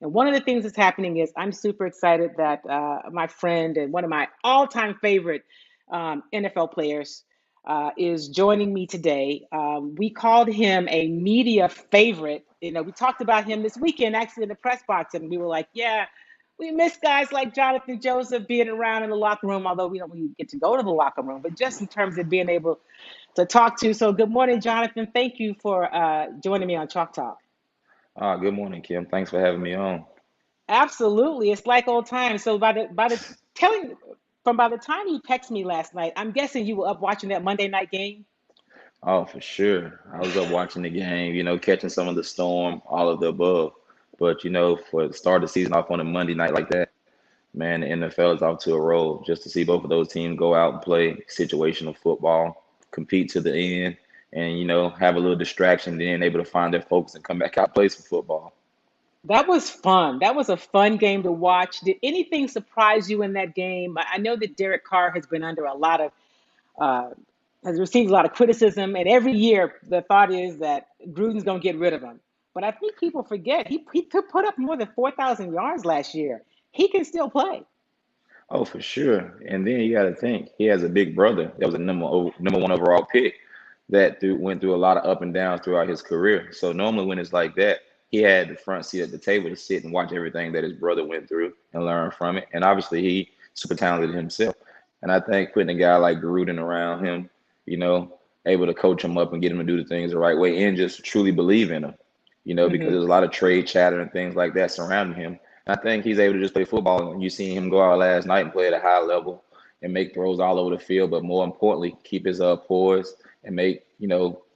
And one of the things that's happening is I'm super excited that my friend and one of my all-time favorite NFL players is joining me today. We called him a media favorite. We talked about him this weekend actually in the press box, and we were like, yeah, we miss guys like Jonathan Joseph being around in the locker room, although we don't really get to go to the locker room, but just in terms of being able to talk to. So good morning, Jonathan. Thank you for joining me on Chalk Talk. Good morning, Kim. Thanks for having me on. Absolutely, it's like old times. So telling by the time you texted me last night, I'm guessing you were up watching that Monday night game. Oh, for sure. I was up watching the game, catching some of the storm, all of the above. But, for the start of the season off on a Monday night like that, man, the NFL is off to a roll. Just to see both of those teams go out and play situational football, compete to the end, and, have a little distraction, then able to find their focus and come back out and play some football. That was fun. That was a fun game to watch. Did anything surprise you in that game? I know that Derek Carr has been under a lot of uh, has received a lot of criticism, and every year the thought is that Gruden's going to get rid of him. But I think people forget he could put up more than 4,000 yards last year. He can still play. Oh, for sure. And then you got to think he has a big brother that was a number one overall pick that went through a lot of up and downs throughout his career. So normally when it's like that, he had the front seat at the table to sit and watch everything that his brother went through and learn from it. And obviously he super talented himself. And I think putting a guy like Gruden around him, you know, able to coach him up and get him to do the things the right way and just truly believe in him, because Hmm. there's a lot of trade chatter and things like that surrounding him. I think he's able to just play football. And you seen him go out last night and play at a high level and make throws all over the field, but more importantly, keep his poise and make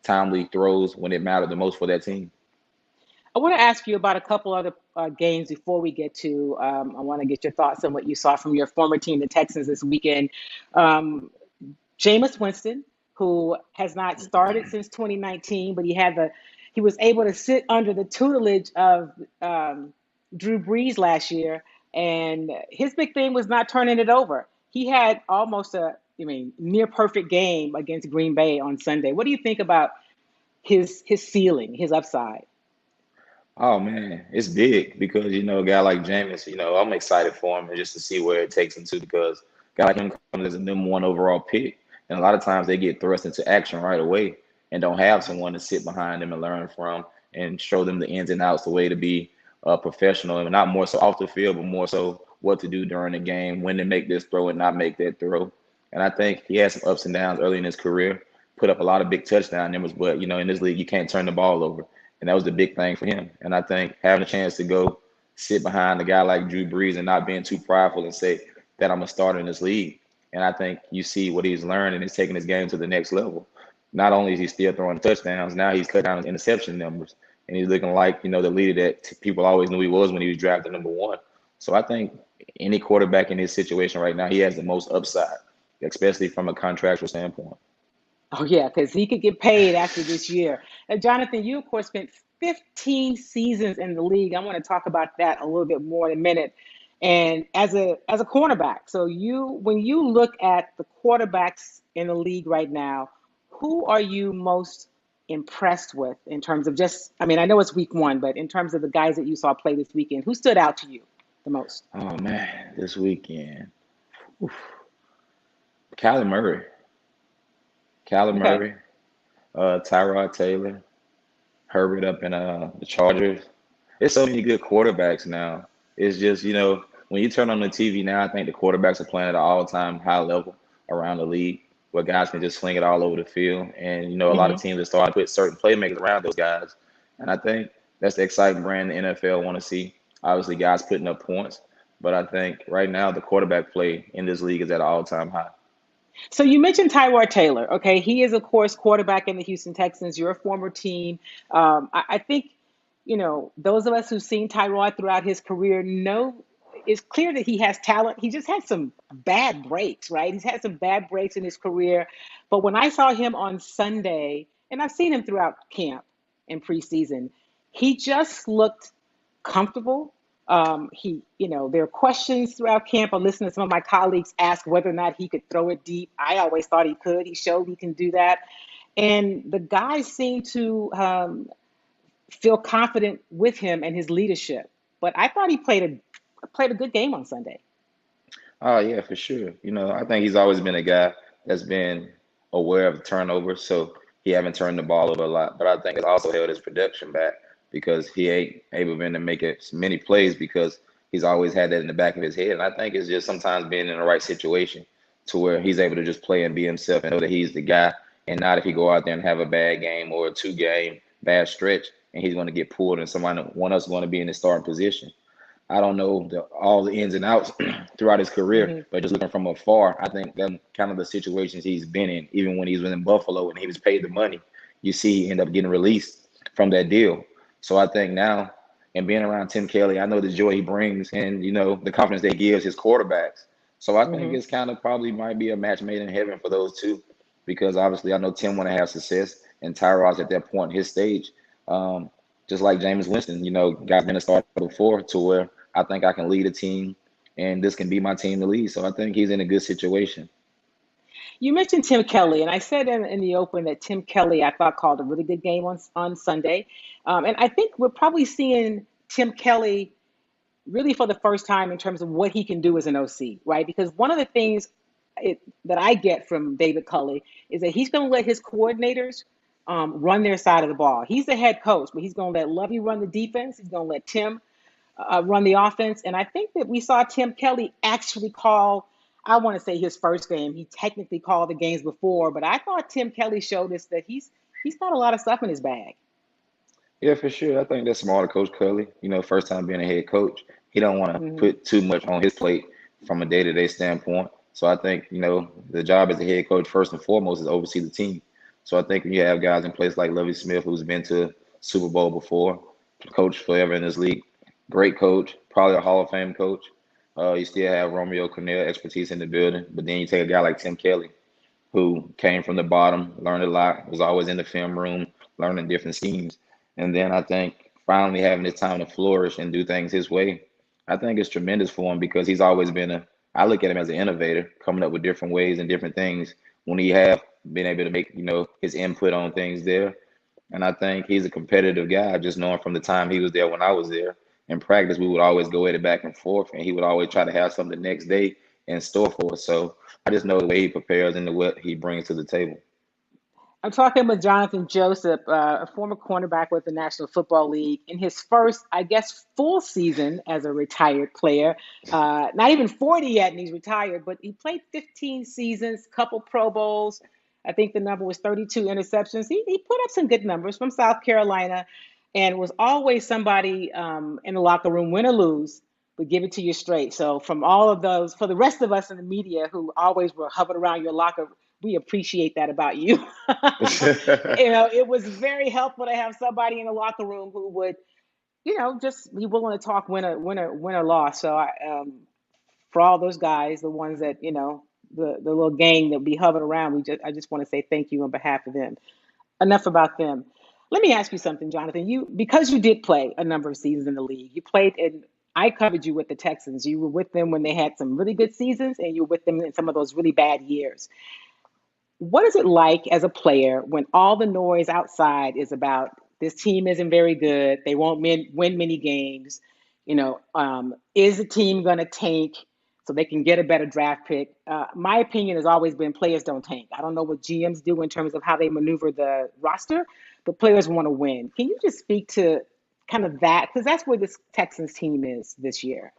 timely throws when it mattered the most for that team. I want to ask you about a couple other games before we get to. I want to get your thoughts on what you saw from your former team, the Texans, this weekend. Um, Jameis Winston, who has not started since 2019, but he was able to sit under the tutelage of Drew Brees last year, and his big thing was not turning it over. He had almost near perfect game against Green Bay on Sunday. What do you think about his ceiling, his upside? Oh man, it's big because a guy like Jameis, I'm excited for him and just to see where it takes him to because a guy like him comes as a number one overall pick, and a lot of times they get thrust into action right away and don't have someone to sit behind them and learn from and show them the ins and outs, the way to be a professional and not more so off the field, but more so what to do during the game, when to make this throw and not make that throw. And I think he had some ups and downs early in his career, put up a lot of big touchdown numbers, but in this league you can't turn the ball over. And that was the big thing for him. And I think having a chance to go sit behind a guy like Drew Brees and not being too prideful and say that I'm a starter in this league. And I think you see what he's learned and he's taking his game to the next level. Not only is he still throwing touchdowns, now he's cut down his interception numbers. And he's looking like, the leader that people always knew he was when he was drafted number one. So I think any quarterback in his situation right now, he has the most upside, especially from a contractual standpoint. Oh yeah, because he could get paid after this year. And Jonathan, you of course spent 15 seasons in the league. I want to talk about that a little bit more in a minute. And as a cornerback, so when you look at the quarterbacks in the league right now, who are you most impressed with in terms of just, I mean, I know it's week one, but in terms of the guys that you saw play this weekend, who stood out to you the most? Oh man, this weekend. Oof. Kyler Murray. Kyler Okay. Murray, Tyrod Taylor, Herbert up in the Chargers. There's so many good quarterbacks now. It's just, when you turn on the TV now, I think the quarterbacks are playing at an all-time high level around the league where guys can just sling it all over the field. And, a lot of Hmm. teams are starting to put certain playmakers around those guys. And I think that's the exciting brand the NFL want to see. Obviously, guys putting up points. But I think right now the quarterback play in this league is at an all-time high. So you mentioned Tyrod Taylor. Okay, he is of course quarterback in the Houston Texans. Your former team. I think those of us who've seen Tyrod throughout his career know it's clear that he has talent. He just had some bad breaks, right? He's had some bad breaks in his career. But when I saw him on Sunday, and I've seen him throughout camp and preseason, he just looked comfortable. There are questions throughout camp. I listened to some of my colleagues ask whether or not he could throw it deep. I always thought he could. He showed he can do that. And the guys seem to feel confident with him and his leadership. but I thought he played a good game on Sunday. Oh yeah, for sure. I think he's always been a guy that's been aware of turnovers, so he haven't turned the ball over a lot. But I think it's also held his production back because he ain't able been to make as many plays because he's always had that in the back of his head. And I think it's just sometimes being in the right situation to where he's able to just play and be himself and know that he's the guy, and not if he go out there and have a bad game or a two-game bad stretch and he's going to get pulled and somebody one else going to be in the starting position. I don't know all the ins and outs throughout his career, Hmm. but just looking from afar, I think that kind of the situations he's been in, even when he was in Buffalo and he was paid the money, you see he end up getting released from that deal. So I think now, and being around Tim Kelly, I know the joy he brings and the confidence that he gives his quarterbacks. So I think Hmm. it's kind of probably might be a match made in heaven for those two, because obviously I know Tim want to have success and Tyrod's at that point in his stage. Um, just like Jameis Winston, guys been a starter before to where I think I can lead a team, and this can be my team to lead. So I think he's in a good situation. You mentioned Tim Kelly, and I said in the open that Tim Kelly, I thought, called a really good game on Sunday. And I think we're probably seeing Tim Kelly really for the first time in terms of what he can do as an OC, right? Because one of the things that I get from David Culley is that he's going to let his coordinators run their side of the ball. He's the head coach, but he's going to let Lovey run the defense. He's going to let Tim run the offense. And I think that we saw Tim Kelly actually call, I want to say his first game. He technically called the games before, but I thought Tim Kelly showed us that he's got a lot of stuff in his bag. Yeah, for sure. I think that's smart of Coach Cully. First time being a head coach, he don't want to Hmm. put too much on his plate from a day-to-day standpoint. So I think the job as a head coach first and foremost is to oversee the team. So I think when you have guys in place like Lovie Smith, who's been to Super Bowl before, coached forever in this league, great coach, probably a Hall of Fame coach. You still have Romeo Cornell expertise in the building, but then you take a guy like Tim Kelly, who came from the bottom, learned a lot, was always in the film room, learning different schemes. And then I think finally having his time to flourish and do things his way, I think it's tremendous for him because he's always been I look at him as an innovator, coming up with different ways and different things when he have been able to make, his input on things there. And I think he's a competitive guy, just knowing from the time he was there when I was there. In practice, we would always go at it back and forth, and he would always try to have something the next day in store for us. So I just know the way he prepares and the what he brings to the table. I'm talking with Jonathan Joseph, a former cornerback with the National Football League, in his first, I guess, full season as a retired player. Not even 40 yet, and he's retired, but he played 15 seasons, couple Pro Bowls. I think the number was 32 interceptions. He put up some good numbers from South Carolina and was always somebody in the locker room, win or lose, would give it to you straight. So, from all of those, for the rest of us in the media who always were hovered around your locker, we appreciate that about you. It was very helpful to have somebody in the locker room who would, just be willing to talk win or loss. So for all those guys, the ones that, the little gang that be hovering around, I just want to say thank you on behalf of them. Enough about them. Let me ask you something, Jonathan. Because you did play a number of seasons in the league, you played in. I covered you with the Texans. You were with them when they had some really good seasons, and you were with them in some of those really bad years. What is it like as a player when all the noise outside is about this team isn't very good, they won't win many games? Is the team going to tank so they can get a better draft pick? My opinion has always been players don't tank. I don't know what GMs do in terms of how they maneuver the roster, but players want to win. Can you just speak to kind of that? Because that's where this Texans team is this year.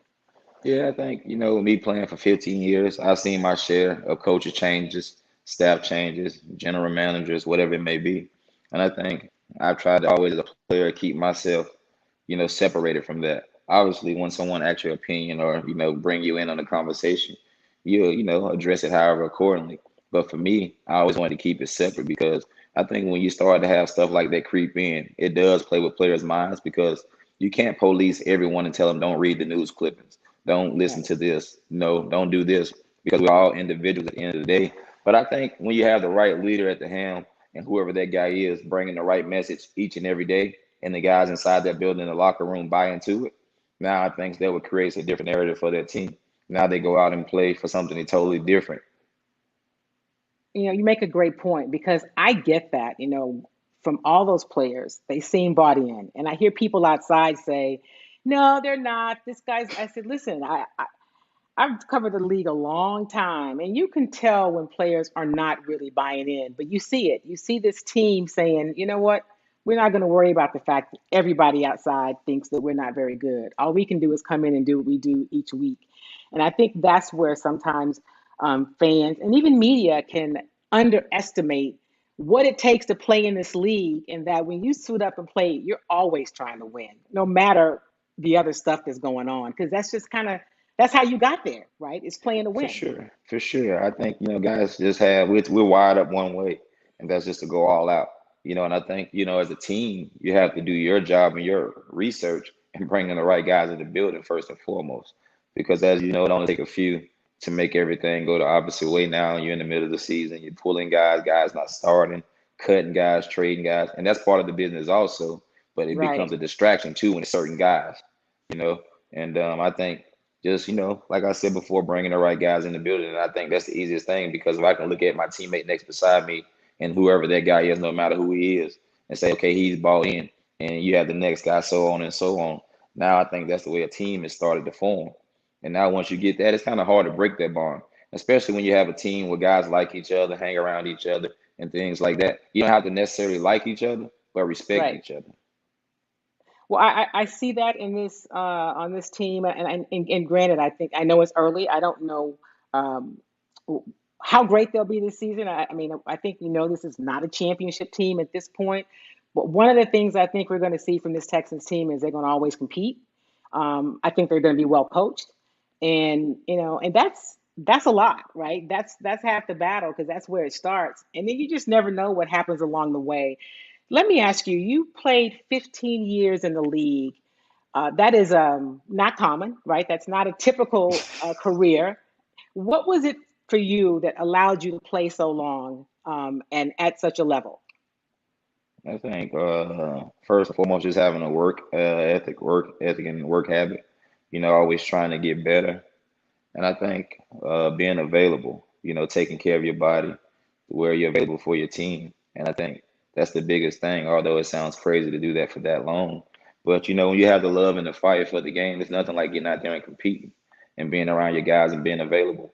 Yeah, I think, me playing for 15 years, I've seen my share of coaching changes, staff changes, general managers, whatever it may be. And I think I've tried to always, as a player, keep myself, separated from that. Obviously, when someone asks your opinion or, bring you in on a conversation, you address it however accordingly. But for me, I always wanted to keep it separate because I think when you start to have stuff like that creep in, it does play with players' minds because you can't police everyone and tell them don't read the news clippings, don't listen Right. to this, no, don't do this because we're all individuals at the end of the day. But I think when you have the right leader at the helm and whoever that guy is bringing the right message each and every day, and the guys inside that building in the locker room buy into it, now I think that would create a different narrative for that team. Now they go out and play for something totally different. You make a great point because I get that, from all those players, they seem bought in. And I hear people outside say, No, they're not. This guy's, I said, listen, I've covered the league a long time, and you can tell when players are not really buying in, but you see it. You see this team saying, you know what? We're not going to worry about the fact that everybody outside thinks that we're not very good. All we can do is come in and do what we do each week. And I think that's where sometimes fans and even media can underestimate what it takes to play in this league, and that when you suit up and play, you're always trying to win, no matter the other stuff that's going on, because that's just kind of that's how you got there, right? It's playing to For win. sure, for sure. I think guys just have we're wired up one way, and that's just to go all out. And I think as a team, you have to do your job and your research and bring in the right guys in the building first and foremost, because as you know, it only take a few to make everything go the opposite way. Now you're in the middle of the season, you're pulling guys not starting, cutting guys, trading guys, and that's part of the business also. But it becomes Right. a distraction too when it's certain guys, you know. And I think just like I said before, bringing the right guys in the building. And I think that's the easiest thing, because if I can look at my teammate next beside me and whoever that guy is, no matter who he is, and say, okay, he's bought in, and you have the next guy, so on and so on. Now I think that's the way a team is started to form. And now once you get that, it's kind of hard to break that bond, especially when you have a team where guys like each other, hang around each other, and things like that. You don't have to necessarily like each other, but respect Right. each other. Well, I see that in this on this team, and granted, I think I know it's early. I don't know um, how great they'll be this season. I mean, I think this is not a championship team at this point. But one of the things I think we're going to see from this Texans team is they're going to always compete. I think they're going to be well coached, and and that's a lot, right? That's half the battle, because that's where it starts, and then you just never know what happens along the way. Let me ask you, you played 15 years in the league. That is not common, right? That's not a typical career. What was it for you that allowed you to play so long and at such a level? I think first and foremost, just having a work ethic, and work habit. Always trying to get better, and I think being available. Taking care of your body, where you're available for your team, and I think that's the biggest thing. Although it sounds crazy to do that for that long, but when you have the love and the fire for the game, there's nothing like getting out there and competing, and being around your guys and being available.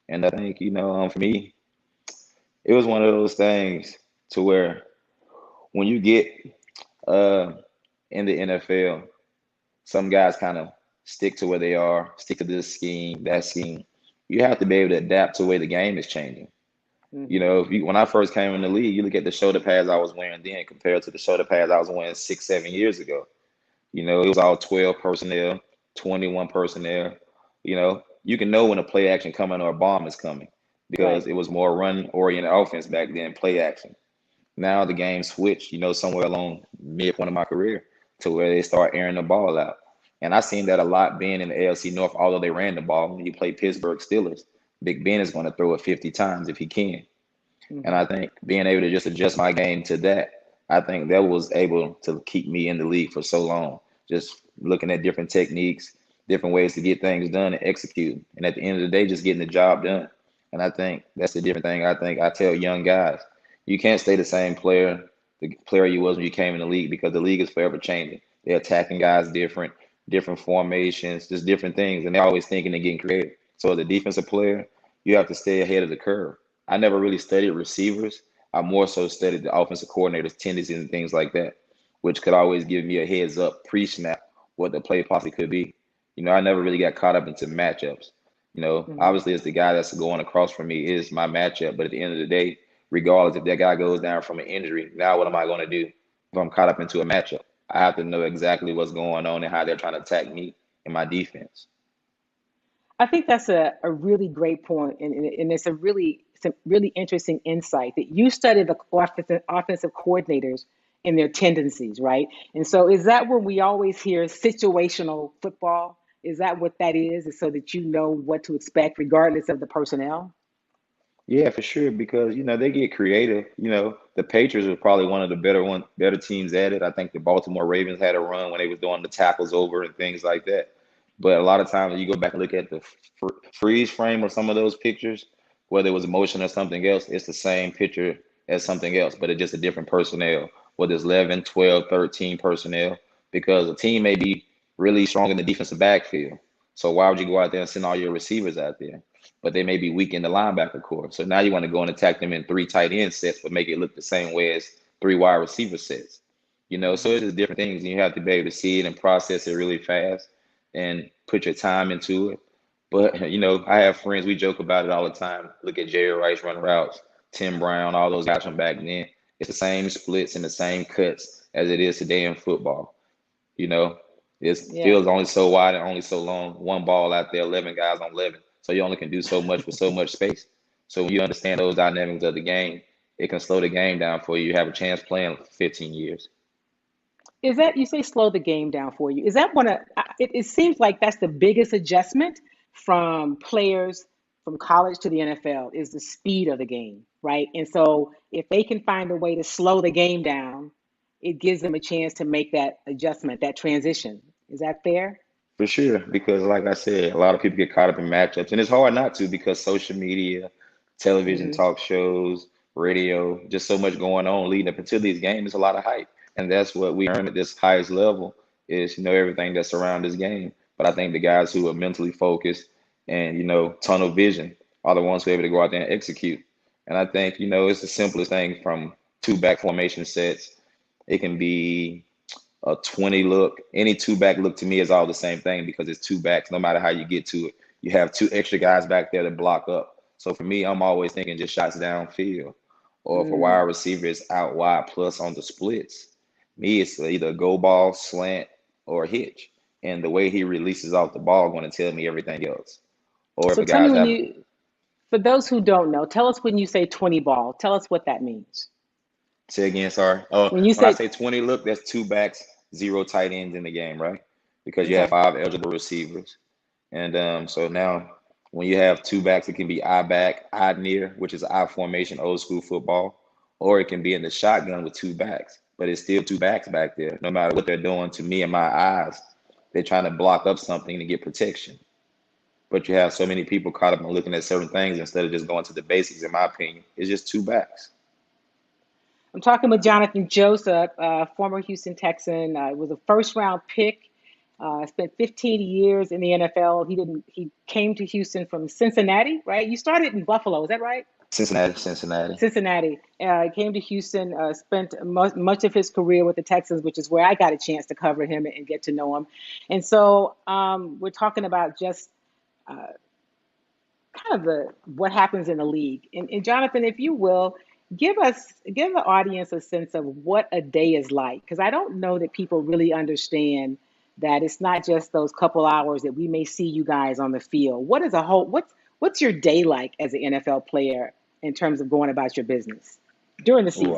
And I think for me, it was one of those things to where when you get uh, in the NFL, some guys kind of stick to where they are, stick to this scheme, that scheme. You have to be able to adapt to the way the game is changing. Hmm. When I first came in the league, you look at the shoulder pads I was wearing then compared to the shoulder pads I was wearing 6, 7 years ago. It was all 12 personnel, 21 personnel. You can know when a play action coming or a bomb is coming, because Right. it was more run oriented offense back then, play action. Now the game switched, somewhere along midpoint of my career, to where they start airing the ball out. And I seen that a lot being in the ALC North, although they ran the ball. When you play Pittsburgh Steelers, Big Ben is going to throw it 50 times if he can. And I Hmm. think being able to just adjust my game to that, I think that was able to keep me in the league for so long. Just looking at different techniques, different ways to get things done and execute. And at the end of the day, just getting the job done. And I think that's the different thing. I think I tell young guys, you can't stay the same player, the player you was when you came in the league, because the league is forever changing. They're attacking guys different, different formations, just different things. And they're always thinking and getting creative. So as a defensive player, you have to stay ahead of the curve. I never really studied receivers. I more so studied the offensive coordinator's tendencies and things like that, which could always give me a heads up pre-snap what the play possibly could be. I never really got caught up into matchups. Hmm. Obviously, it's the guy that's going across from me is my matchup. But at the end of the day, regardless if that guy goes down from an injury, now what am I going to do if I'm caught up into a matchup? I have to know exactly what's going on and how they're trying to attack me and my defense. I think that's a really great point, and it's some really interesting insight that you study the offensive coordinators and their tendencies, right? And so, is that when we always hear situational football? Is that what that is so that you know what to expect regardless of the personnel? Yeah, for sure, because they get creative. The Patriots are probably one of the better teams at it. I think the Baltimore Ravens had a run when they was doing the tackles over and things like that. But a lot of times you go back and look at the freeze frame of some of those pictures, whether it was motion or something else, it's the same picture as something else, but it's just a different personnel, whether it's 11, 12, 13 personnel, because a team may be really strong in the defensive backfield. So why would you go out there and send all your receivers out there? But they may be weak in the linebacker core. So now you want to go and attack them in 3 tight end sets, but make it look the same way as 3 wide receiver sets. So it's just different things, and you have to be able to see it and process it really fast and put your time into it. But I have friends, we joke about it all the time. Look at Jerry Rice run routes, Tim Brown, all those guys from back then. It's the same splits and the same cuts as it is today in football. You know, this Yeah. field's only so wide and only so long. One ball out there, 11 guys on 11. So you only can do so much with so much space. So when you understand those dynamics of the game, it can slow the game down for you. You have a chance playing for 15 years. Is that, you say, slow the game down for you? Is that it seems like that's the biggest adjustment from players from college to the NFL is the speed of the game, right? And so if they can find a way to slow the game down, it gives them a chance to make that adjustment, that transition. Is that fair? For sure, because like I said, a lot of people get caught up in matchups, and it's hard not to because social media, television, Hmm. talk shows, radio, just so much going on leading up until these games. It's a lot of hype, and that's what we earn at this highest level is everything that's around this game. But I think the guys who are mentally focused and tunnel vision are the ones who are able to go out there and execute. And I think it's the simplest thing from two back formation sets. It can be a 20 look. Any two back look to me is all the same thing because it's two backs. No matter how you get to it, you have two extra guys back there to block up. So for me, I'm always thinking just shots downfield. Or if a wide Mm. receiver is out wide plus on the splits, me, it's either a go ball, slant, or a hitch. And the way he releases off the ball going to tell me everything else. Or if So a tell me guy's when having, you, for those who don't know, tell us when you say 20 ball, tell us what that means. say again, sorry. Oh, When you when I say, say 20 look, that's two backs, zero tight ends in the game, right? Because you have okay. 5 eligible receivers. And so now, when you have two backs, it can be I back, I near, which is I formation, old school football, or it can be in the shotgun with two backs. But it's still two backs back there. No matter what they're doing, to me and my eyes, they're trying to block up something to get protection. But you have so many people caught up in looking at certain things instead of just going to the basics. In my opinion, it's just two backs. I'm talking with Jonathan Joseph, former Houston Texan. Was a first round pick. Spent 15 years in the NFL. He came to Houston from Cincinnati, right? You started in Buffalo, is that right? Cincinnati, Cincinnati. Cincinnati. Came to Houston, spent much of his career with the Texans, which is where I got a chance to cover him and get to know him. And so we're talking about just uh, kind of the what happens in the league. And Jonathan, if you will, give the audience a sense of what a day is like, because I don't know that people really understand that it's not just those couple hours that we may see you guys on the field. What is a whole what's your day like as an NFL player in terms of going about your business during the Oh, season?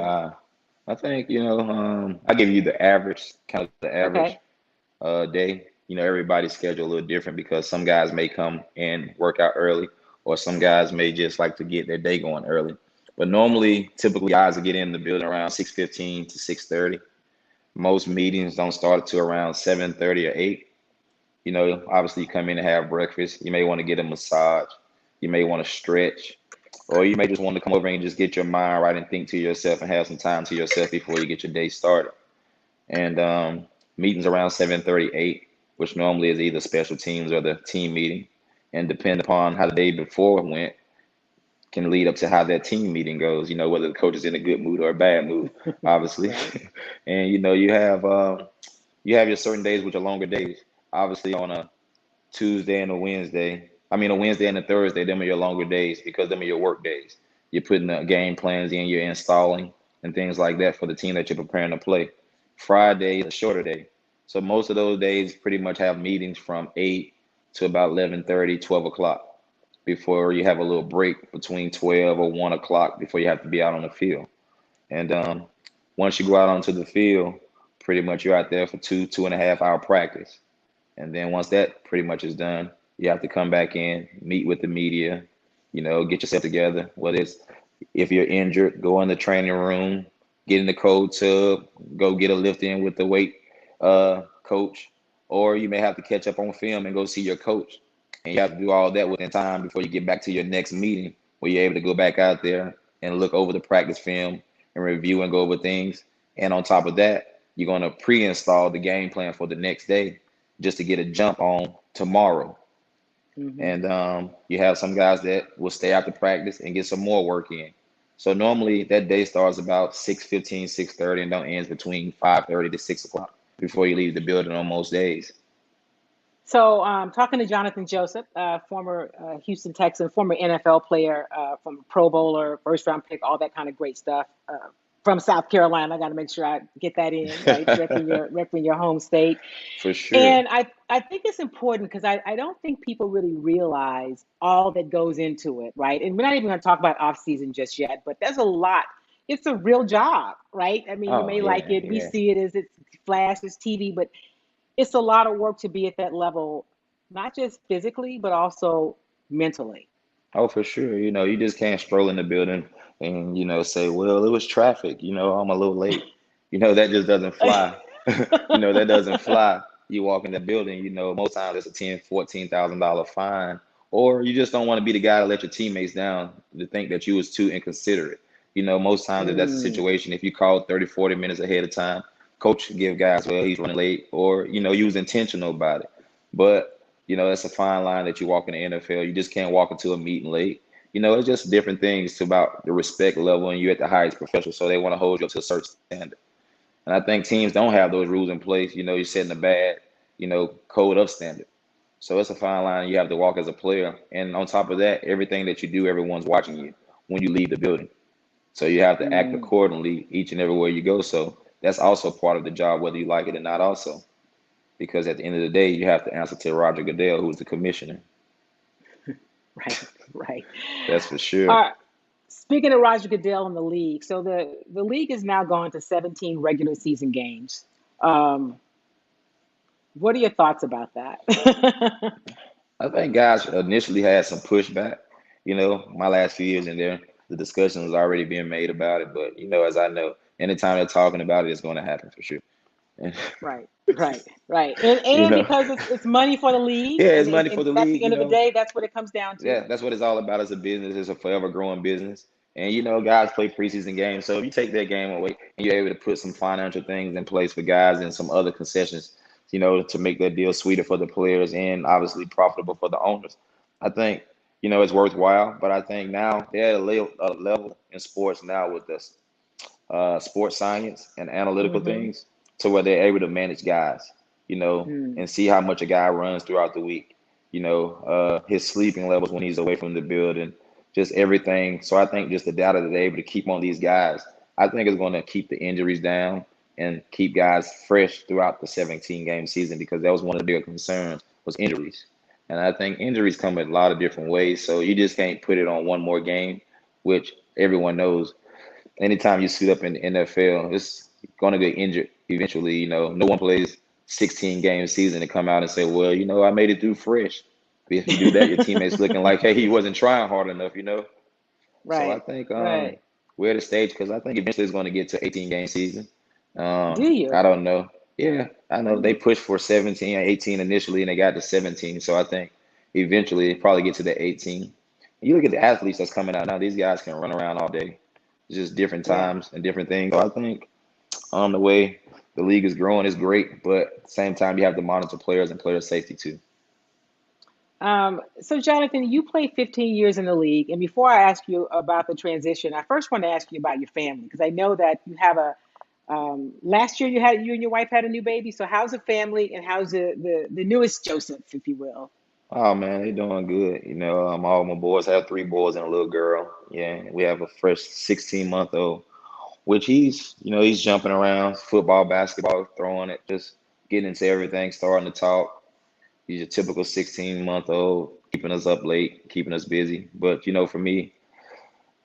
I think I give you the average, kind of the average Okay. day. Everybody's schedule a little different because some guys may come and work out early, or some guys may just like to get their day going early. But normally, typically, guys will get in the building around 6:15 to 6:30. Most meetings don't start to around 7:30 or 8. Obviously, you come in and have breakfast. You may want to get a massage. You may want to stretch, or you may just want to come over and just get your mind right and think to yourself and have some time to yourself before you get your day started. And meetings around 7:30, 8, which normally is either special teams or the team meeting. And depending upon how the day before went, can lead up to how that team meeting goes, whether the coach is in a good mood or a bad mood, obviously. Right. And you have your certain days which are longer days. Obviously on a Tuesday and a Wednesday, a Wednesday and a Thursday, them are your longer days because them are your work days. You're putting the game plans in, you're installing and things like that for the team that you're preparing to play. Friday is a shorter day. So most of those days pretty much have meetings from 8 to about 11:30, 12 o'clock before you have a little break between 12 or 1 o'clock before you have to be out on the field. And once you go out onto the field, pretty much you're out there for 2.5 hour practice. And then once that pretty much is done, you have to come back in, meet with the media, get yourself together. Whether it's if you're injured, go in the training room, get in the cold tub, go get a lift in with the weight coach, or you may have to catch up on film and go see your coach. And you have to do all that within time before you get back to your next meeting where you're able to go back out there and look over the practice film and review and go over things. And on top of that, you're going to pre-install the game plan for the next day. just to get a jump on tomorrow. Hmm. And you have some guys that will stay after practice and get some more work in. So normally that day starts about 6:15, 6:30, and don't ends between 5:30 to 6 o'clock before you leave the building on most days. So, talking to Jonathan Joseph, former Houston Texan, former NFL player, from Pro Bowler, first round pick, all that kind of great stuff. From South Carolina, I got to make sure I get that in right, repping your home state. For sure. And I think it's important because I don't think people really realize all that goes into it, right? And we're not even going to talk about off season just yet, but there's a lot. It's a real job, right? I mean, you Oh may like yeah, it. We yeah. see it as it's flash, it's TV, but it's a lot of work to be at that level, not just physically, but also mentally. Oh, for sure. You just can't stroll in the building and, say, well, it was traffic, I'm a little late. That just doesn't fly. That doesn't fly. You walk in the building, most times it's a $10,000, $14,000 fine. Or you just don't want to be the guy to let your teammates down to think that you was too inconsiderate. Most times if that's the Mm, situation, if you call 30, 40 minutes ahead of time, coach should give guys, well, he's running late, or, you was intentional about it. But that's a fine line that you walk in the NFL. You just can't walk into a meeting late. It's just different things to about the respect level, and you're at the highest professional, so they want to hold you up to a certain standard. And I think teams don't have those rules in place. You're setting a bad, code of standard. So it's a fine line you have to walk as a player. And on top of that, everything that you do, everyone's watching you when you leave the building. So you have to act mm, accordingly each and everywhere you go. So that's also part of the job, whether you like it or not, also. Because at the end of the day, you have to answer to Roger Goodell, who's the commissioner. right, right. That's for sure. All right. Speaking of Roger Goodell in the league, so the league is now gone to 17 regular season games. Um, what are your thoughts about that? I think guys initially had some pushback. My last few years in there, the discussion was already being made about it. But as I know, anytime they're talking about it, it's going to happen for sure. And, Right, right, right. And know, because it's money for the league, yeah, it's and, money and, for and the at the league. end of the day, that's what it comes down to. Yeah, that's what it's all about as a business. It's a forever growing business. And guys play preseason games. So if you take that game away and you're able to put some financial things in place for guys and some other concessions, to make that deal sweeter for the players and obviously profitable for the owners, I think, it's worthwhile. But I think now they're at a level in sports now with this sports science and analytical Mm-hmm. things to where they're able to manage guys, Mm, and see how much a guy runs throughout the week, his sleeping levels when he's away from the building, just everything. So I think just the data that they're able to keep on these guys, I think is going to keep the injuries down and keep guys fresh throughout the 17 game season, because that was one of the bigger concerns was injuries. And I think injuries come in a lot of different ways. So you just can't put it on one more game, which everyone knows anytime you suit up in the NFL, it's going to get injured eventually. No one plays 16 game season to come out and say, well, I made it through fresh. If you do that, your teammates looking like, hey, he wasn't trying hard enough. So I right, think right. we're at a stage because I think eventually it's going to get to 18 game season. Do you? I don't know. Yeah, I know they Mm, pushed for 17 or 18 initially, and they got to 17. So I think eventually it probably get to the 18. You look at the athletes that's coming out now; these guys can run around all day. It's just different yeah. times and different things. So I think the way the league is growing is great, but at the same time, you have to monitor players and player safety too. So, Jonathan, you played 15 years in the league, and before I ask you about the transition, I first want to ask you about your family because I know that you have a. Last year, you and your wife had a new baby. So, how's the family, and how's the newest Joseph, if you will? Oh man, they doing good. All my boys have three boys and a little girl. Yeah, we have a fresh 16-month-old, which he's jumping around, football, basketball, throwing it, just getting into everything, starting to talk. He's a typical 16-month-old, keeping us up late, keeping us busy. But for me,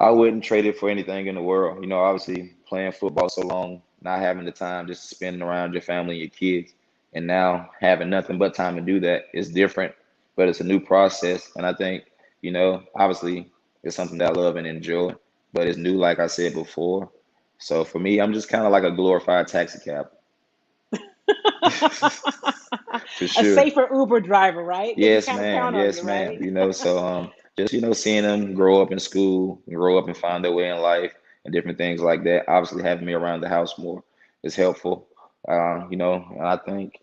I wouldn't trade it for anything in the world. Obviously playing football so long, not having the time just to spend around your family and your kids, and now having nothing but time to do that is different, but it's a new process. And I think, obviously it's something that I love and enjoy, but it's new, like I said before. So for me, I'm just kind of like a glorified taxi cab, for A sure. safer Uber driver, right? They can Yes, kind of ma'am. count on Yes, you, ma'am. right? So just seeing them grow up in school, grow up and find their way in life, and different things like that. Obviously, having me around the house more is helpful. And I think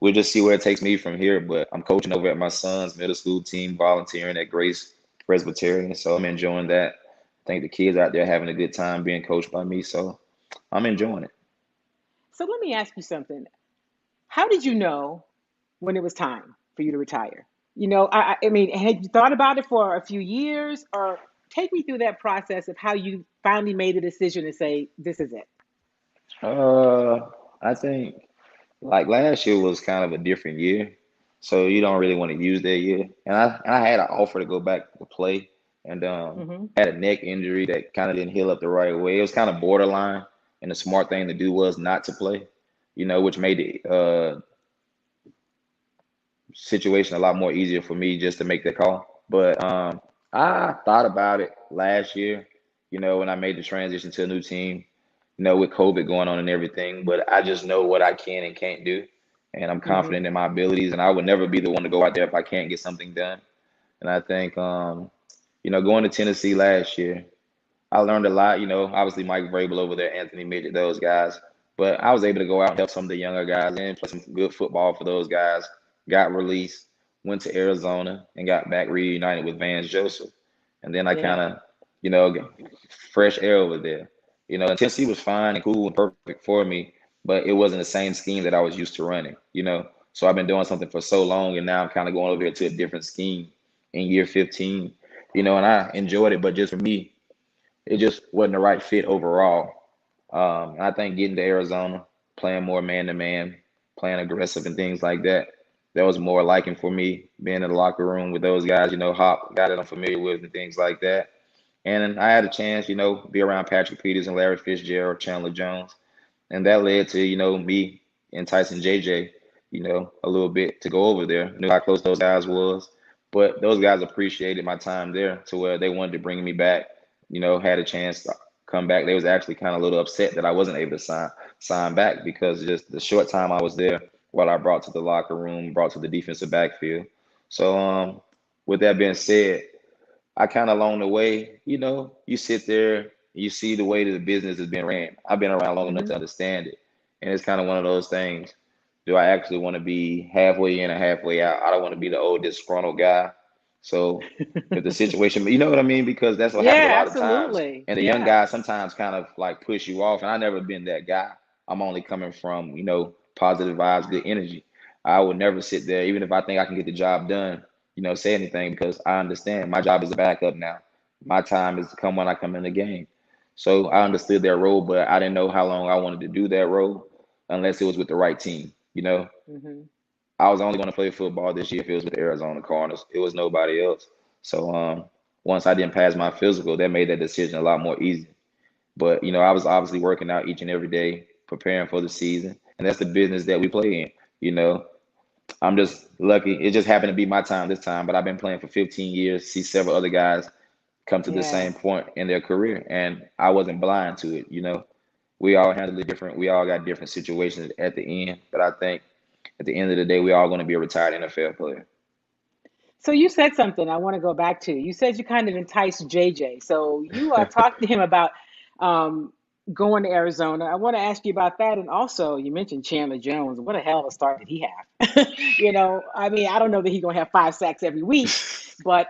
we'll just see where it takes me from here. But I'm coaching over at my son's middle school team, volunteering at Grace Presbyterian, so I'm enjoying that. I think the kids out there having a good time being coached by me, so I'm enjoying it. So let me ask you something. How did you know when it was time for you to retire? I mean, had you thought about it for a few years, or take me through that process of how you finally made a decision to say, this is it? Uh, I think like last year was kind of a different year, so you don't really want to use that year. And I had an offer to go back to play, and Hmm. had a neck injury that kind of didn't heal up the right way. It was kind of borderline, and the smart thing to do was not to play, which made the situation a lot more easier for me just to make that call. But I thought about it last year, when I made the transition to a new team, with COVID going on and everything. But I just know what I can and can't do. And I'm Hmm. confident in my abilities. And I would never be the one to go out there if I can't get something done. And I think, going to Tennessee last year, I learned a lot. Obviously Mike Vrabel over there, Anthony Midget, those guys. But I was able to go out and help some of the younger guys and play some good football for those guys. Got released, went to Arizona, and got back reunited with Vance Joseph. And then I kind Yeah. of, got fresh air over there. And Tennessee was fine and cool and perfect for me, but it wasn't the same scheme that I was used to running. So I've been doing something for so long, and now I'm kind of going over here to a different scheme in year 15. And I enjoyed it, but just for me, it just wasn't the right fit overall. And I think getting to Arizona, playing more man to man, playing aggressive and things like that was more liking for me, being in the locker room with those guys, Hop, guy that I'm familiar with and things like that. And I had a chance, be around Patrick Peters and Larry Fitzgerald, Chandler Jones. And that led to, me enticing JJ, a little bit to go over there. Knew how close those guys was. But those guys appreciated my time there to where they wanted to bring me back, had a chance to come back. They was actually kind of a little upset that I wasn't able to sign back because just the short time I was there, what I brought to the locker room, brought to the defensive backfield. So with that being said, I kind of along the way, you sit there, you see the way that the business is being ran. I've been around long enough Hmm. to understand it. And it's kind of one of those things. Do I actually want to be halfway in or halfway out? I don't want to be the old disgruntled guy. So if the situation, you know what I mean? Because that's what happens a Yeah, lot of times. absolutely. And the young Yeah. guys sometimes kind of like push you off. And I never been that guy. I'm only coming from, positive vibes, good energy. I would never sit there, even if I think I can get the job done, say anything because I understand my job is a backup now. My time is to come when I come in the game. So I understood that role, but I didn't know how long I wanted to do that role unless it was with the right team. Hmm. I was only going to play football this year if it was with the Arizona Cardinals. It was nobody else. So once I didn't pass my physical, that made that decision a lot more easy. But I was obviously working out each and every day, preparing for the season, and that's the business that we play in. You know, I'm just lucky. It just happened to be my time this time, but I've been playing for 15 years, see several other guys come to the Yeah. same point in their career, and I wasn't blind to it. We all handle it different. We all got different situations at the end, but I think at the end of the day, we all going to be a retired NFL player. So you said something I want to go back to. You said you kind of enticed JJ. So you talked to him about um, going to Arizona. I want to ask you about that. And also, you mentioned Chandler Jones. What a hell of a start did he have? I mean, I don't know that he's going to have 5 sacks every week, but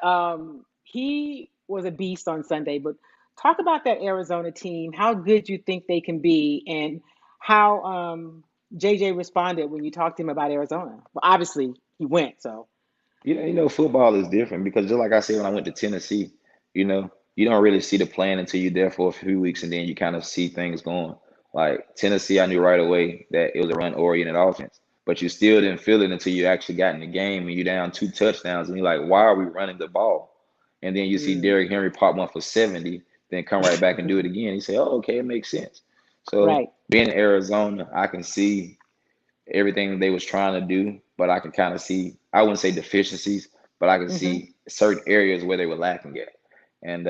he was a beast on Sunday. But talk about that Arizona team, how good you think they can be, and how JJ responded when you talked to him about Arizona. Well, obviously, he went. So. Football is different because just like I said when I went to Tennessee, you don't really see the plan until you're there for a few weeks and then you kind of see things going. Like Tennessee, I knew right away that it was a run-oriented offense, but you still didn't feel it until you actually got in the game and you're down 2 touchdowns and you're like, why are we running the ball? And then you see Mm. Derrick Henry pop one for 70, then come right back and do it again. You say, oh, okay, it makes sense. So Right. being in Arizona, I can see everything they was trying to do, but I can kind of see, I wouldn't say deficiencies, but I can Hmm. see certain areas where they were lacking at. And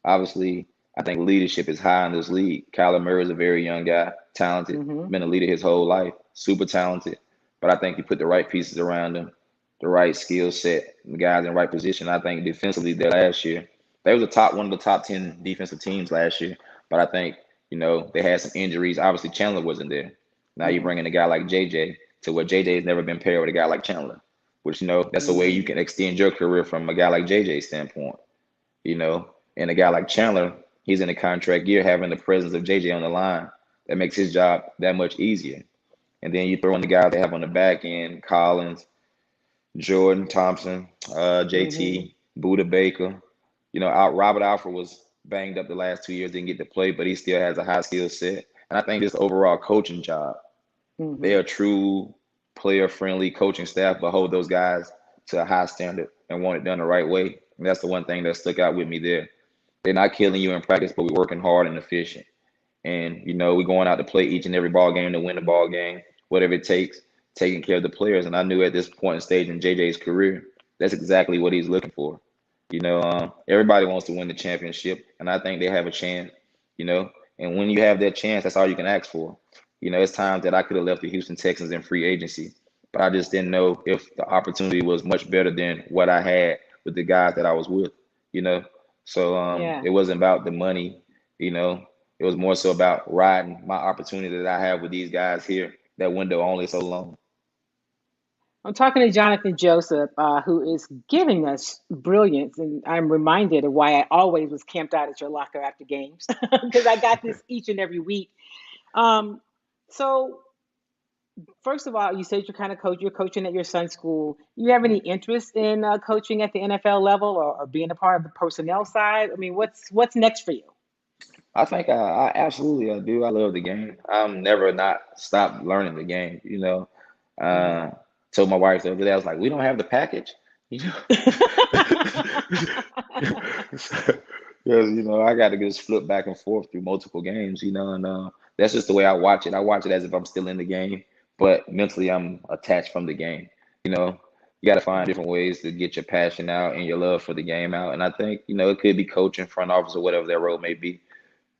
obviously, I think leadership is high in this league. Kyler Murray is a very young guy, talented, Hmm. been a leader his whole life, super talented. But I think you put the right pieces around him, the right skill set, the guys in the right position. I think defensively there last year, they was one of the top 10 defensive teams last year. But I think, they had some injuries. Obviously, Chandler wasn't there. Now you Hmm. bring in a guy like JJ. to where JJ's never been paired with a guy like Chandler, which, that's a way you Mm-hmm. can extend your career from a guy like JJ's standpoint, you know. And a guy like Chandler, he's in a contract year, having the presence of JJ on the line, that makes his job that much easier. And then you throw in the guys they have on the back end, Collins, Jordan Thompson, Mm-hmm. JT, Buda Baker. Robert Alford was banged up the last 2 years, didn't get to play, but he still has a high skill set. And I think this overall coaching job, they're Mm-hmm. a true player-friendly coaching staff, but hold those guys to a high standard and want it done the right way. And that's the one thing that stuck out with me there. They're not killing you in practice, but we're working hard and efficient. And we're going out to play each and every ball game to win the ball game, whatever it takes, taking care of the players. And I knew at this point in stage in JJ's career, that's exactly what he's looking for. Everybody wants to win the championship, and I think they have a chance. You know, and when you have that chance, that's all you can ask for. It's times that I could have left the Houston Texans in free agency, but I just didn't know if the opportunity was much better than what I had with the guys that I was with. You know, so Yeah. it wasn't about the money. You know, it was more so about riding my opportunity that I have with these guys here. That window only so long. I'm talking to Jonathan Joseph, who is giving us brilliance. And I'm reminded of why I always was camped out at your locker after games, because I got this each and every week. Um, so, first of all, you said you're coaching at your son's school. You have any interest in coaching at the NFL level, or being a part of the personnel side? I mean, what's next for you? I think I absolutely I do. I love the game. I'm never not stop learning the game. Hmm. Uh, told my wife the other day, I was like, we don't have the package. You know, because I got to just flip back and forth through multiple games. And that's just the way I watch it. I watch it as if I'm still in the game, but mentally I'm attached from the game. You know, you got to find Hmm. different ways to get your passion out and your love for the game out. And I think it could be coaching, front office, or whatever that role may be,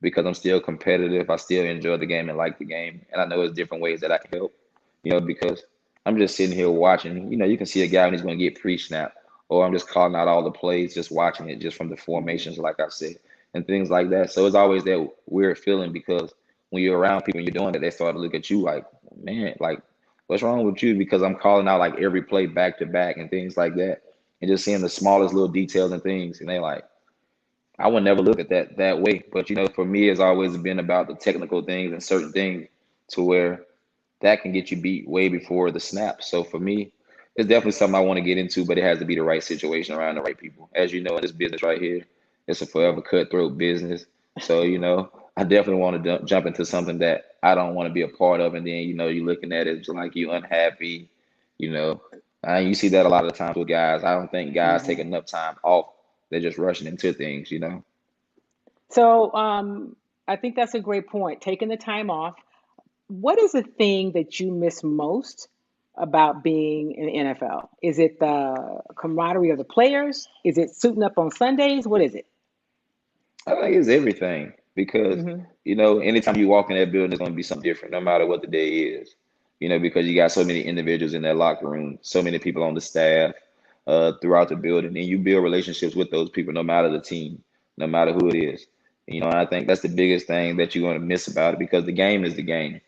because I'm still competitive. I still enjoy the game and like the game. And I know there's different ways that I can help, because I'm just sitting here watching. You can see a guy when he's going to get pre-snap, or I'm just calling out all the plays, just watching it just from the Hmm. formations, like I said, and things like that. So it's always that weird feeling, because when you're around people and you're doing that, they start to look at you like, man, like, what's wrong with you? Because I'm calling out like every play back to back and things like that, and just seeing the smallest little details and things. And they like, I would never look at that way. But for me, it's always been about the technical things and certain things, to where that can get you beat way before the snap. So for me, it's definitely something I want to get into, but it has to be the right situation around the right people. As you know, in this business right here, it's a Yeah. forever cutthroat business. So I definitely want to jump into something that I don't want to be a part of, and then you're looking at it like you unhappy. You know, you see that a lot of times with guys. I don't think guys take Hmm. enough time off. They're just rushing into things. So, I think that's a great point. Taking the time off. What is the thing that you miss most about being in the NFL? Is it the camaraderie of the players? Is it suiting up on Sundays? What is it? I think it's everything, because Hmm. anytime you walk in that building, it's going to be something different, no matter what the day is. Because you got so many individuals in that locker room, so many people on the staff, throughout the building, and you build relationships with those people, no matter the team, no matter who it is. And I think that's the biggest thing that you're going to miss about it, because the game is the game.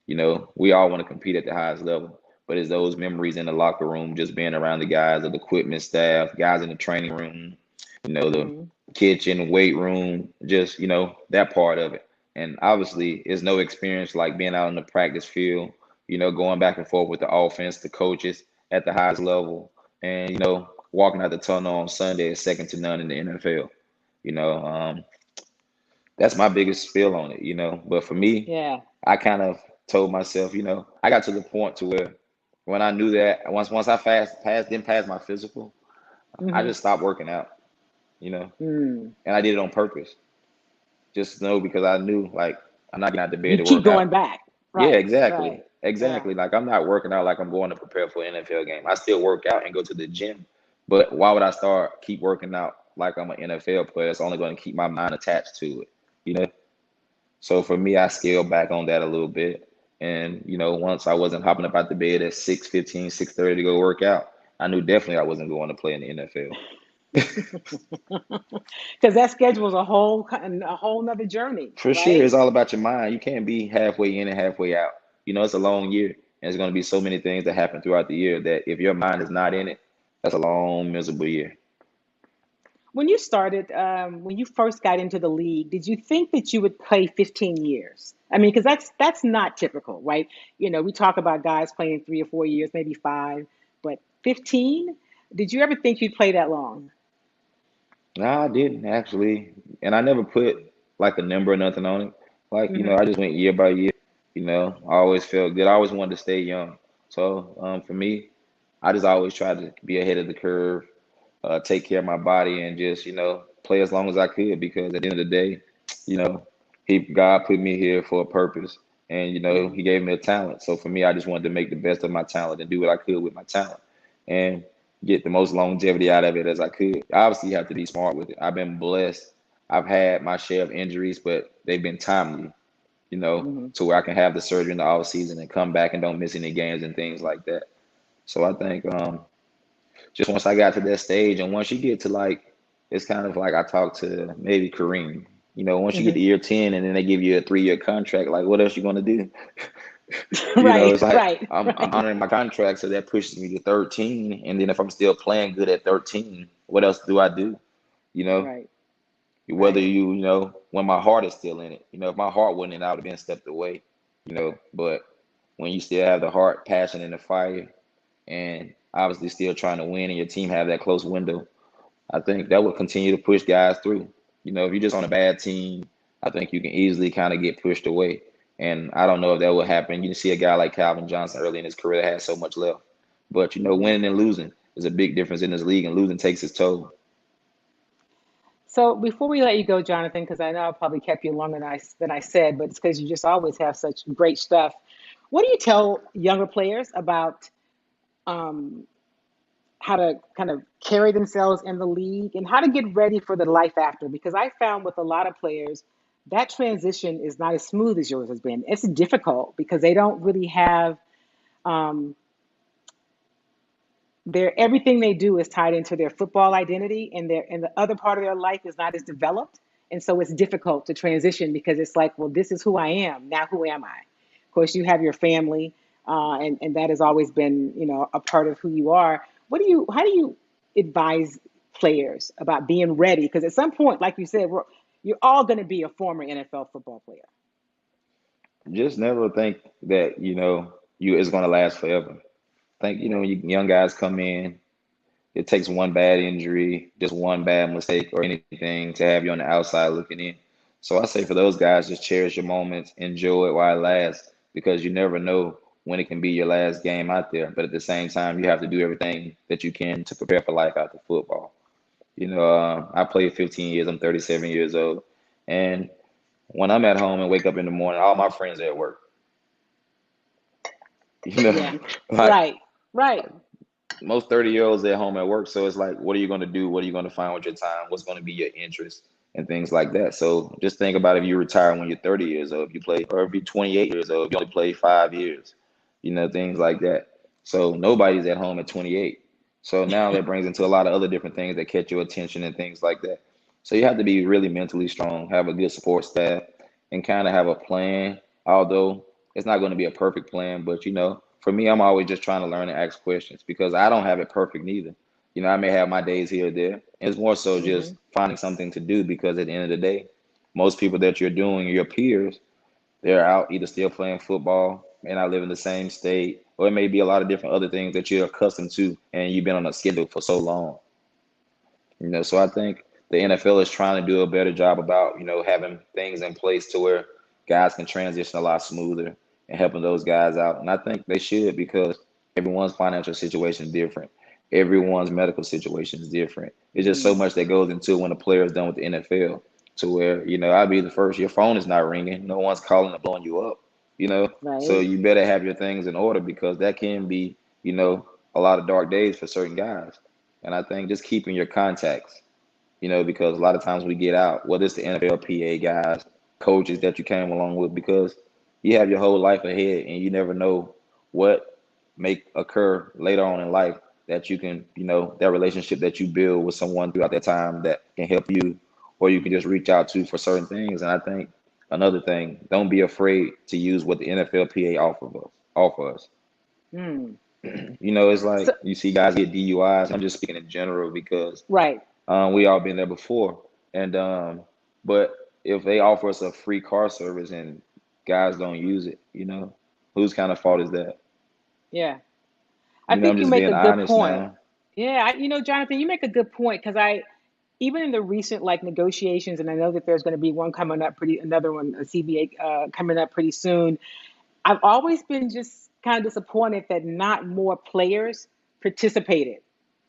We all want to compete at the highest level, but it's those memories in the locker room, just being around the guys, of the equipment staff, guys in the training room, the Hmm. kitchen, weight room, just, that part of it. And obviously, it's no experience like being out in the practice field, going back and forth with the offense, the coaches at the highest level, and, walking out the tunnel on Sunday is second to none in the NFL. You know, um, that's my biggest feel on it. But for me, Yeah. I kind of told myself, I got to the point to where, when I knew that once I didn't pass my physical, I Hmm. just stopped working out, you know, Mm. and I did it on purpose. Just know, because I knew, like, I'm not getting out of bed You to keep work out. going back. Yeah, Right. Right. exactly. Yeah. Exactly. Like, I'm not working out like I'm going to prepare for an NFL game. I still work out and go to the gym. But why would I keep working out like I'm an NFL player? It's only going to keep my mind attached to it, you know? So for me, I scaled back on that a little bit. And, once I wasn't hopping up out the bed at 6:15, 6:30 to go work out, I knew definitely I wasn't going to play in the NFL. Because that schedule is a whole nother journey, For sure, right? it's all about your mind. You can't be halfway in and halfway out. It's a long year. And there's going to be so many things that happen throughout the year that if your mind is not in it, that's a long, miserable year. When you started, when you first got into the league, did you think that you would play 15 years? I mean, because that's not typical, right? You know, we talk about guys playing 3 or 4 years, maybe five, but 15? Did you ever think you'd play that long? No, I didn't actually. And I never put like a number or nothing on it. Like, Hmm. I just went year by year. I always felt good. I always wanted to stay young. So for me, I just always tried to be ahead of the curve, take care of my body, and just play as long as I could because at the end of the day, you know, God put me here for a purpose, and Hmm. He gave me a talent. So for me, I just wanted to make the best of my talent and do what I could with my talent, and get the most longevity out of it as I could. Obviously, you have to be smart with it. I've been blessed. I've had my share of injuries, but they've been timely, Hmm. to where I can have the surgery in the off season and come back and don't miss any games and things like that. So I think just once I got to that stage, and once you get to like, it's kind of like I talked to maybe Kareem. Once you get to Hmm. year 10 and then they give you a 3-year contract, like what else you gonna do? Right, It's like right, I'm right, honoring my contract, so that pushes me to 13. And then if I'm still playing good at 13, what else do I do? You know, right, whether right. when my heart is still in it. If my heart wasn't in, I would have been stepped away. But when you still have the heart, passion, and the fire, and obviously still trying to win, and your team have that close window, I think that will continue to push guys through. If you're just on a bad team, I think you can easily kind of get pushed away. And I don't know if that will happen. You see a guy like Calvin Johnson early in his career that had so much left. But Hmm. winning and losing is a big difference in this league, and losing takes its toll. So before we let you go, Jonathan, because I know I probably kept you longer than I said, but it's because you just always have such great stuff. What do you tell younger players about um, how to kind of carry themselves in the league and how to get ready for the life after? Because I found with a lot of players, that transition is not as smooth as yours has been. It's difficult because they don't really have um, their everything they do is tied into their football identity, and the other part of their life is not as developed, and so it's difficult to transition because it's like, well, this is who I am now. Who am I? Of course, you have your family, and that has always been a part of who you are. How do you advise players about being ready? Because at some point, like you said, you're all going to be a former NFL football player. Just never think that, you it's gonna last forever. Think, when Right. young guys come in, it takes one bad injury, just one bad mistake or anything to have you on the outside looking in. So I say for those guys, just cherish your moments, enjoy it while it lasts, because you never know when it can be your last game out there. But at the same time, you have to do everything that you can to prepare for life after football. I played 15 years. I'm 37 years old, and when I'm at home and wake up in the morning, all my friends are at work. You Yeah. know, like Right. Right. most 30-year-olds at home at work. So it's like, what are you going to do? What are you going to find with your time? What's going to be your interest and things like that? So just think about if you retire when you're 30 years old, if you play, or if you're 28 years old, you only play 5 years, things like that. So nobody's at home at 28. So now that brings into a lot of other different things that catch your attention and things like that. So you have to be really mentally strong, have a good support staff, and kind of have a plan. Although it's not going to be a perfect plan, but for me, I'm always just trying to learn and ask questions because I don't have it perfect neither. I may have my days here or there. And it's more so just Hmm. finding something to do because at the end of the day, most people that you're doing, your peers, they're out either still playing football, may not live in the same state, or it may be a lot of different other things that you're accustomed to and you've been on a schedule for so long. So I think the NFL is trying to do a better job about, having things in place to where guys can transition a lot smoother and helping those guys out. And I think they should because everyone's financial situation is different. Everyone's medical situation is different. It's just so Hmm. much that goes into when a player is done with the NFL to where, I'll be the first, your phone is not ringing. No one's calling or blowing you up, you know? So Right. you better have your things in order because that can be, a lot of dark days for certain guys. And I think just keeping your contacts, because a lot of times we get out, whether it's the NFLPA guys, coaches that you came along with, because you have your whole life ahead and you never know what may occur later on in life that you can, that relationship that you build with someone throughout that time that can help you or you can just reach out to for certain things. And I think another thing, don't be afraid to use what the NFLPA offer us. Mm. It's So, like you see guys get DUIs. I'm just speaking in general because right. we all been there before. And but if they offer us a free car service and guys don't use it, whose kind of fault is that? Yeah. I I'm think you just make being a good honest point. now. Yeah, Jonathan, you make a good point because even in the recent like negotiations, and I know that there's going to be one coming up another one, a CBA coming up pretty soon. I've always been just kind of disappointed that not more players participated,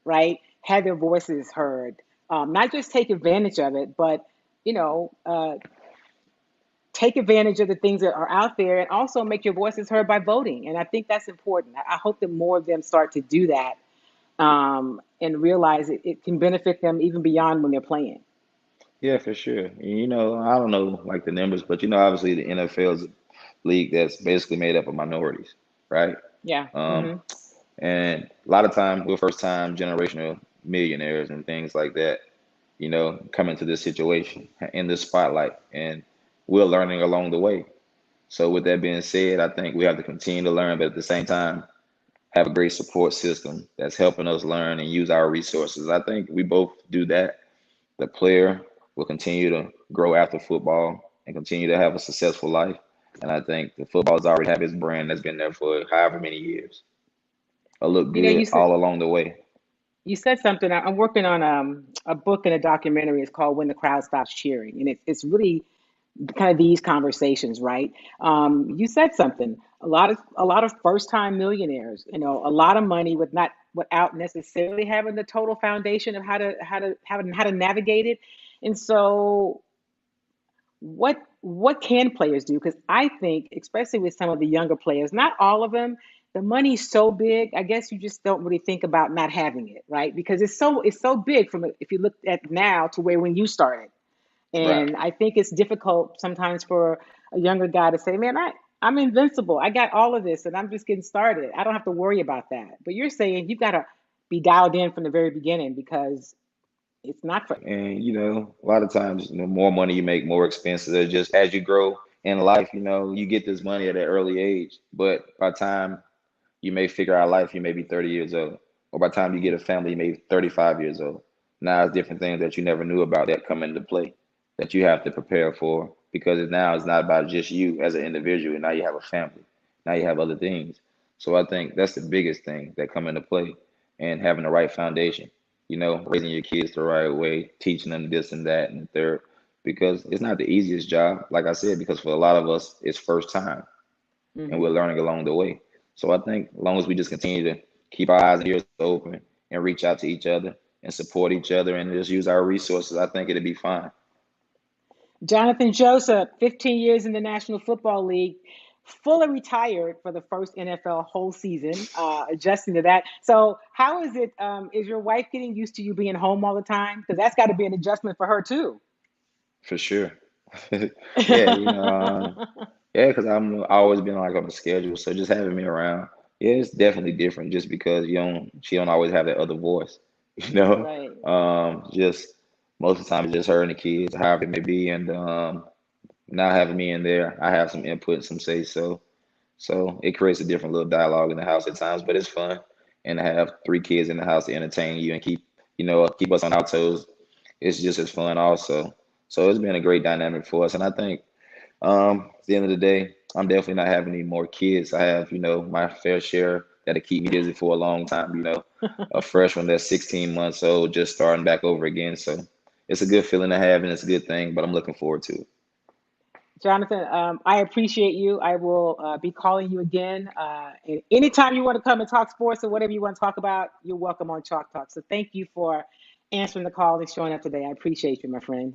right? Had their voices heard, not just take advantage of it, but you know, uh, take advantage of the things that are out there, and also make your voices heard by voting. And I think that's important. I hope that more of them start to do that, and realize it can benefit them even beyond when they're playing. Yeah, for sure. And, I don't know like the numbers, but obviously the NFL is a league that's basically made up of minorities, right? Yeah. Um, Hmm. and a lot of time we're first time generational millionaires and things like that, come into this situation in this spotlight, and we're learning along the way. So with that being said, I think we have to continue to learn, but at the same time, have a great support system that's helping us learn and use our resources. I think we both do that. The player will continue to grow after football and continue to have a successful life. And I think the football's already have its brand that's been there for however many years. I look You know, good you said all along the way. you said something. I'm working on a book and a documentary. It's called "When the Crowd Stops Cheering," and it's really kind of these conversations, right? You said something. A lot of first time millionaires, a lot of money without necessarily having the total foundation of how to navigate it. And so, what can players do? Because I think, especially with some of the younger players, not all of them, the money's so big. I guess you just don't really think about not having it, right? Because it's so big from if you look at now to where when you started. Right. And I think it's difficult sometimes for a younger guy to say, "Man, I'm invincible. I got all of this, and I'm just getting started. I don't have to worry about that." But you're saying you've got to be dialed in from the very beginning because it's not for. And a lot of times, more money you make, more expenses. It's just as you grow in life, you get this money at an early age. But by the time you may figure out life, you may be 30 years old. Or by the time you get a family, you may be 35 years old. Now it's different things that you never knew about that come into play that you have to prepare for because now it's not about just you as an individual. Now you have a family. Now you have other things. So I think that's the biggest thing that come into play and having the right foundation. Raising your kids the right way, teaching them this and that and the third, because it's not the easiest job, like I said, because for a lot of us, it's first time and we're Mhm. learning along the way. So I think as long as we just continue to keep our eyes and ears open and reach out to each other and support each other and just use our resources, I think it'll be fine. Jonathan Joseph, 15 years in the National Football League, fully retired for the first NFL whole season, adjusting to that. So, how is it? Is your wife getting used to you being home all the time? Because that's got to be an adjustment for her too. For sure. Yeah, yeah, because I'm always been like on the schedule, so just having me around, yeah, it's definitely different. Just because she don't always have that other voice, you know. Right. Just most of the time it's just her and the kids, however it may be, and not having me in there, I have some input and some say so. So it creates a different little dialogue in the house at times, but it's fun. And to have three kids in the house to entertain you and keep us on our toes, it's just as fun also. So it's been a great dynamic for us. And I think at the end of the day, I'm definitely not having any more kids. I have, my fair share that'll keep me busy for a long time, a freshman that's 16 months old, just starting back over again. So it's a good feeling to have and it's a good thing, but I'm looking forward to it. Jonathan, I appreciate you. I will be calling you again. And anytime you want to come and talk sports or whatever you want to talk about, you're welcome on Chalk Talk. So thank you for answering the call and showing up today. I appreciate you, my friend.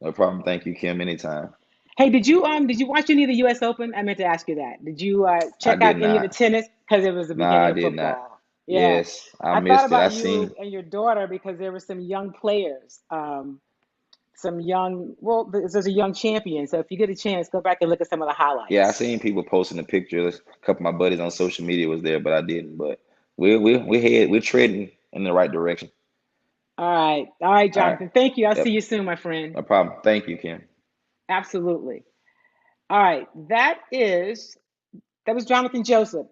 No problem. Thank you, Kim, anytime. Hey, did you watch any of the U.S. Open? I meant to ask you that. Did you I check did out any of the not. tennis because it was the Nah, beginning I of did not. football? Yeah, Yes, I I thought missed it. I about you seen. and your daughter because there were some young players, some young. Well, there's a young champion. So if you get a chance, go back and look at some of the Yeah, I highlights. seen people posting the pictures. A couple of my buddies on social media was there, but I didn't. But we're treading in the right direction. All right, All right. Jonathan. Thank you. I'll see Yep. you soon, my friend. No problem. Thank you, Kim. Absolutely. All right, that is That was Jonathan Joseph,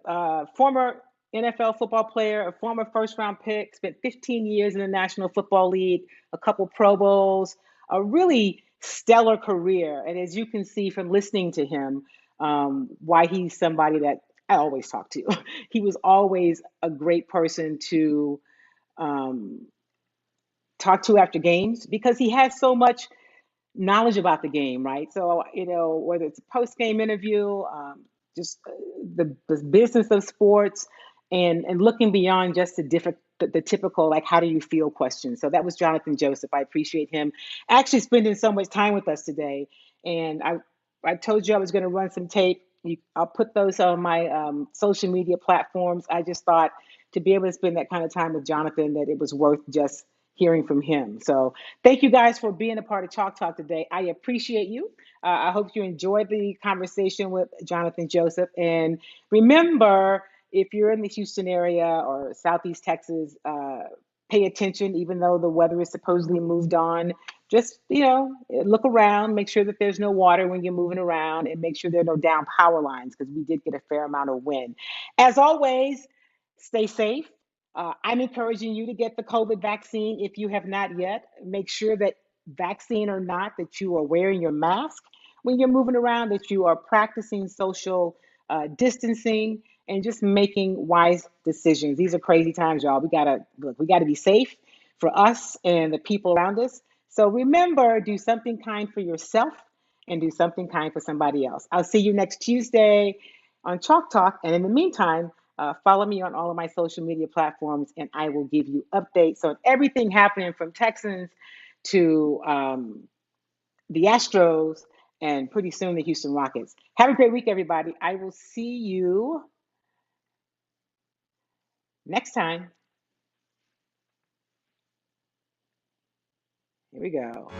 former NFL football player, a former first round pick, spent 15 years in the National Football League, a couple Pro Bowls, a really stellar career. And as you can see from listening to him, why he's somebody that I always talk to. He was always a great person to um, talk to after games because he has so much knowledge about the game, right? So, whether it's a post game interview, just the business of sports, and looking beyond just the typical like how do you feel question. So that was Jonathan Joseph. I appreciate him actually spending so much time with us today. And I told you I was going to run some tape. I'll put those on my social media platforms. I just thought to be able to spend that kind of time with Jonathan that it was worth just hearing from him. So thank you guys for being a part of Chalk Talk today. I appreciate you. I hope you enjoyed the conversation with Jonathan Joseph. And remember, if you're in the Houston area or Southeast Texas, pay attention, even though the weather is supposedly moved on. Just, look around, make sure that there's no water when you're moving around, and make sure there are no down power lines because we did get a fair amount of wind. As always, stay safe. I'm encouraging you to get the COVID vaccine if you have not yet. Make sure that vaccine or not, that you are wearing your mask when you're moving around, that you are practicing social distancing, and just making wise decisions. These are crazy times, y'all. We gotta be safe for us and the people around us. So remember, do something kind for yourself and do something kind for somebody else. I'll see you next Tuesday on Chalk Talk. And in the meantime, follow me on all of my social media platforms, and I will give you updates on everything happening from Texans to the Astros and pretty soon the Houston Rockets. Have a great week, everybody. I will see you next time. Here we go.